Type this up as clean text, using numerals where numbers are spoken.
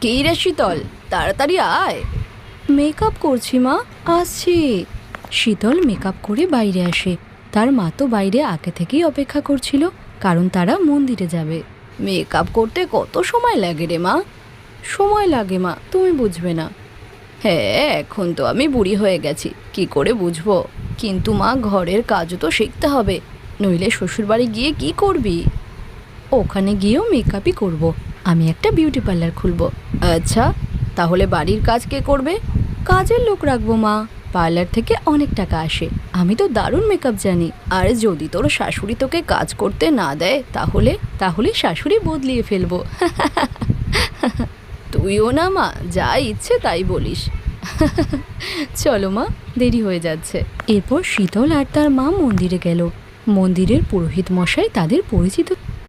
কি রে শীতল, তাড়াতাড়ি আয়। মেকআপ করছি মা, আসছি। শীতল মেকআপ করে বাইরে আসে। তার মা তো বাইরে আগে থেকেই অপেক্ষা করছিল, কারণ তারা মন্দিরে যাবে। মেকআপ করতে কত সময় লাগে রে মা? সময় লাগে মা, তুমি বুঝবে না। হ্যাঁ, এখন তো আমি বুড়ি হয়ে গেছি, কি করে বুঝবো? কিন্তু মা, ঘরের কাজও তো শিখতে হবে, নইলে শ্বশুরবাড়ি গিয়ে কি করবি? ওখানে গিয়েও মেকআপই করব। আমি একটা বিউটি পার্লার খুলব। আচ্ছা, তাহলে বাড়ির কাজ কে করবে? কাজের লোক রাখবো মা, পার্লার থেকে অনেক টাকা আসে। আমি তো দারুণ মেকআপ জানি। আর যদি তোর শাশুড়ি তোকে কাজ করতে না দেয়, তাহলে তাহলে শাশুড়ি বদলিয়ে ফেলবো। তুইও না মা, যা ইচ্ছে তাই বলিস। চলো মা, দেরি হয়ে যাচ্ছে। এরপর শীতল আর তার মা মন্দিরে গেল। মন্দিরের পুরোহিত মশাই তাদের পরিচিত